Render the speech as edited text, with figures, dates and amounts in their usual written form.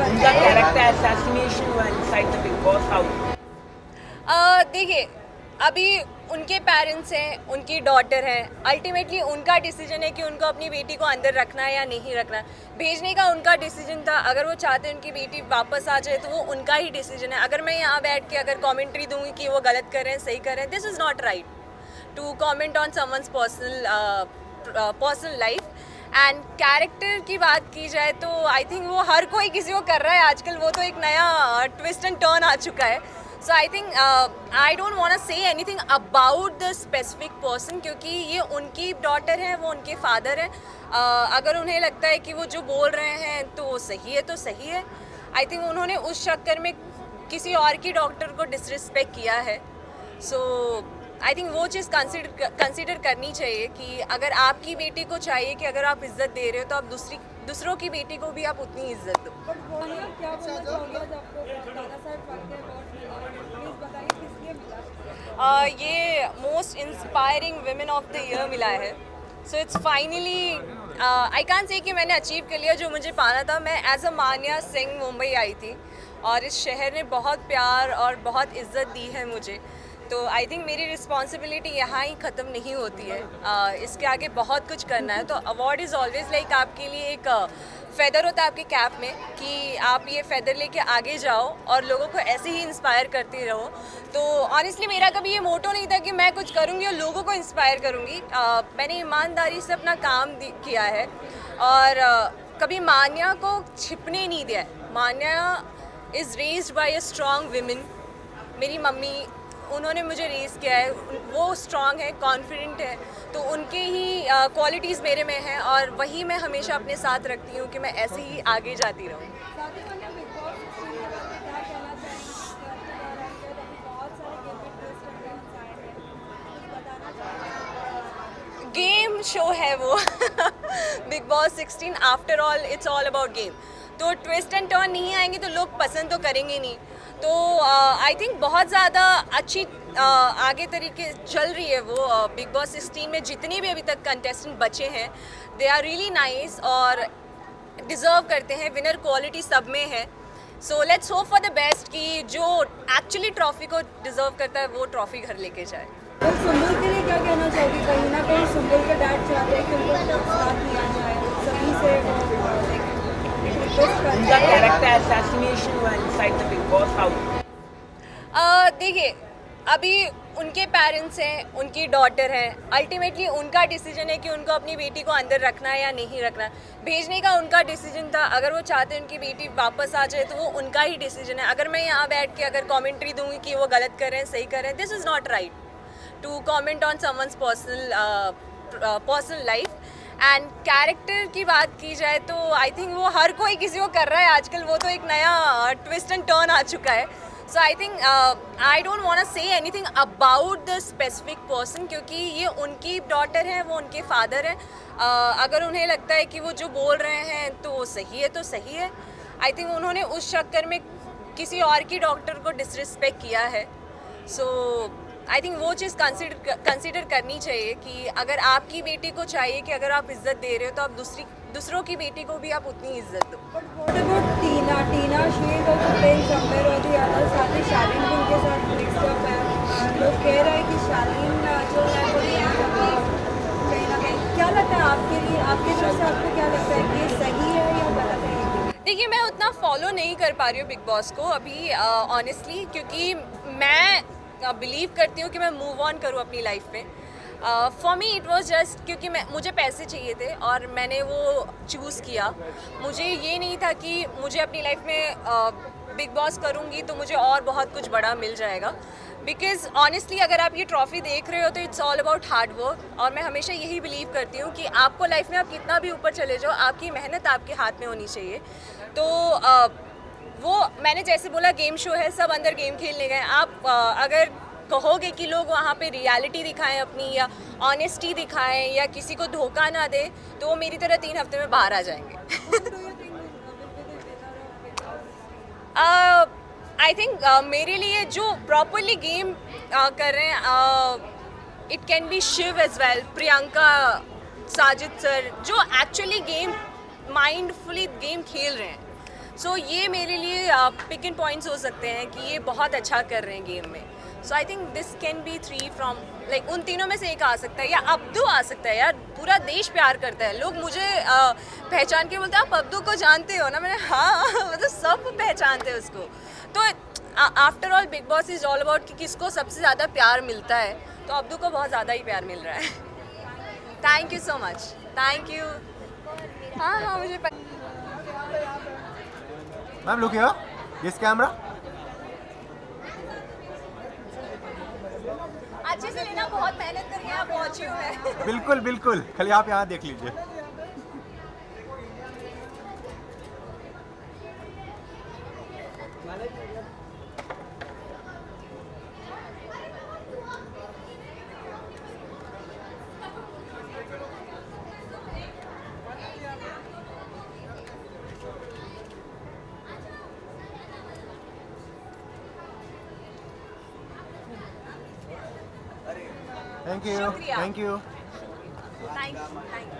उनका character assassination हुआ inside the big boss house. देखिए, अभी उनके पेरेंट्स हैं, उनकी डॉटर है, अल्टीमेटली उनका डिसीजन है कि उनको अपनी बेटी को अंदर रखना है या नहीं रखना। भेजने का उनका डिसीजन था। अगर वो चाहते हैं उनकी बेटी वापस आ जाए तो वो उनका ही डिसीजन है। अगर मैं यहाँ बैठ के अगर कमेंट्री दूंगी कि वो गलत कर रहे हैं, सही कर रहे हैं, this is not right to comment on someone's personal life. And character की बात की जाए तो आई थिंक वो हर कोई किसी को कर रहा है आजकल। वो तो एक नया ट्विस्ट एंड टर्न आ चुका है। So I think I don't want to say anything about the specific person, क्योंकि ये उनकी डॉटर है, वो उनके फादर हैं। अगर उन्हें लगता है कि वो जो बोल रहे हैं तो सही है तो सही है। आई थिंक उन्होंने उस चक्कर में किसी और की डॉक्टर को डिसरिस्पेक्ट किया है। सो आई थिंक वो चीज़ कंसिडर करनी चाहिए कि अगर आपकी बेटी को चाहिए कि अगर आप इज्जत दे रहे हो तो आप दूसरों की बेटी को भी आप उतनी इज्जत दो। क्या बोलना चाहोगे आज आपको दादा साहब फाल्के अवार्ड मिला? प्लीज बताइए किस लिए मिला? ये most inspiring women of the year मिला है। So it's finally I can say कि मैंने अचीव कर लिया जो मुझे पाना था। मैं एज अ मान्या सिंह मुंबई आई थी और इस शहर ने बहुत प्यार और बहुत इज्जत दी है मुझे। तो आई थिंक मेरी रिस्पॉन्सिबिलिटी यहाँ ही ख़त्म नहीं होती है। इसके आगे बहुत कुछ करना है। तो अवार्ड इज़ ऑलवेज़ लाइक आपके लिए एक फेदर होता है आपके कैप में कि आप ये फेदर लेके आगे जाओ और लोगों को ऐसे ही इंस्पायर करती रहो। तो ऑनेस्टली मेरा कभी ये मोटो नहीं था कि मैं कुछ करूँगी और लोगों को इंस्पायर करूँगी। मैंने ईमानदारी से अपना काम किया है और कभी मान्या को छिपने नहीं दिया है। Manya is raised by a strong women. मेरी मम्मी, उन्होंने मुझे रेस किया है। वो स्ट्रांग है, कॉन्फिडेंट है, तो उनके ही क्वालिटीज़ मेरे में हैं और वही मैं हमेशा अपने साथ रखती हूँ कि मैं ऐसे ही आगे जाती रहूँ। साथ ही मैंने बिग बॉस 16 के बारे में क्या कहना चाहेंगे? बहुत सारे गेम में ट्विस्ट एंड टर्न्स आए हैं, कुछ बताना चाहेंगे? गेम शो है वो big boss 16 after all it's all about game. तो ट्विस्ट एंड टर्न नहीं आएंगे तो लोग पसंद तो करेंगे नहीं। तो आई थिंक बहुत ज़्यादा अच्छी आगे तरीके चल रही है वो बिग बॉस 16 में। जितने भी अभी तक कंटेस्टेंट बचे हैं दे आर रियली नाइस और डिज़र्व करते हैं। विनर क्वालिटी सब में है। So let's hope for the best कि जो एक्चुअली ट्रॉफी को डिज़र्व करता है वो ट्रॉफी घर लेके जाए। और सुंदर के लिए क्या कहना चाहोगी? कहीं ना कहीं सुंदर के डैड चाहते हैं कि उनको साथ लिया जाए, सभी से वो रिक्वेस्ट करते उनका हैं। कैरेक्टर असैसिनेशन हुआ inside the big boss house. देखिए, अभी उनके पेरेंट्स हैं, उनकी डॉटर है, अल्टीमेटली उनका डिसीजन है कि उनको अपनी बेटी को अंदर रखना है या नहीं रखना। भेजने का उनका डिसीजन था। अगर वो चाहते हैं उनकी बेटी वापस आ जाए तो वो उनका ही डिसीजन है। अगर मैं यहाँ बैठ के अगर कमेंट्री दूंगी कि वो गलत कर रहे हैं, सही कर रहे हैं, this is not right to comment on someone's personal life. And character की बात की जाए तो आई थिंक वो हर कोई किसी को कर रहा है आजकल। वो तो एक नया ट्विस्ट एंड टर्न आ चुका है। So I think I don't want to say anything about the specific person, क्योंकि ये उनकी डॉटर है, वो उनके फादर हैं। अगर उन्हें लगता है कि वो जो बोल रहे हैं तो सही है तो सही है। आई थिंक उन्होंने उस चक्कर में किसी और की डॉक्टर को डिसरिस्पेक्ट किया है। सो आई थिंक वो चीज़ कंसिडर करनी चाहिए कि अगर आपकी बेटी को चाहिए कि अगर आप इज्जत दे रहे हो तो आप दूसरों की बेटी को भी आप उतनी इज्जत दो। What about Tina? She is also playing somewhere or the other. साथ ही शालीन भी उनके साथ mixed up है। लोग कह रहे हैं कि शालीन जो है वो कहीं ना कहीं, क्या लगता है आपके लिए, आपके तरफ से आपको क्या लगता है कि ये सही है या गलत है? देखिए, मैं उतना फॉलो नहीं कर पा रही हूँ बिग बॉस को अभी ऑनेस्टली, क्योंकि मैं बिलीव करती हूँ कि मैं मूव ऑन करूँ अपनी लाइफ में। For me it was just क्योंकि मुझे पैसे चाहिए थे और मैंने वो चूज़ किया। मुझे ये नहीं था कि मुझे अपनी लाइफ में बिग बॉस करूँगी तो मुझे और बहुत कुछ बड़ा मिल जाएगा। बिकॉज ऑनेस्टली अगर आप ये ट्रॉफी देख रहे हो तो it's all about hard work. और मैं हमेशा यही बिलीव करती हूँ कि आपको लाइफ में आप कितना भी ऊपर चले जाओ, आपकी मेहनत आपके हाथ में होनी चाहिए। तो वो मैंने जैसे बोला गेम शो है, सब अंदर गेम खेलने गए। आप अगर कहोगे कि लोग वहाँ पे रियलिटी दिखाएं अपनी या ऑनेस्टी दिखाएं या किसी को धोखा ना दे तो वो मेरी तरह 3 हफ्ते में बाहर आ जाएंगे। आई थिंक मेरे लिए जो प्रॉपरली गेम कर रहे हैं it can be Shiv as well, Priyanka, Sajid sir, जो एक्चुअली गेम माइंडफुली गेम खेल रहे हैं। सो ये मेरे लिए पिक इन पॉइंट्स हो सकते हैं कि ये बहुत अच्छा कर रहे हैं गेम में. So I think this can be 3 from like उन तीनों में से एक आ सकता है, या अब्दू आ सकता है. यार पूरा देश प्यार करता है, लोग मुझे पहचान के बोलते हैं आप अब्दू को जानते हो ना. मैंने हाँ मतलब सब पहचानते हैं उसको. तो after all big boss is all about कि किसको सबसे ज़्यादा प्यार मिलता है, तो अब्दू को बहुत ज़्यादा ही प्यार मिल रहा है. Thank you so much. Thank you. हाँ हाँ मुझे ma'am look here, this camera. अच्छे से लेना, बहुत मेहनत करके यहाँ पहुँची हूँ मैं. बिल्कुल बिल्कुल, खाली आप यहाँ देख लीजिए. Thank you. शुक्रिया. Thank you. Thank you.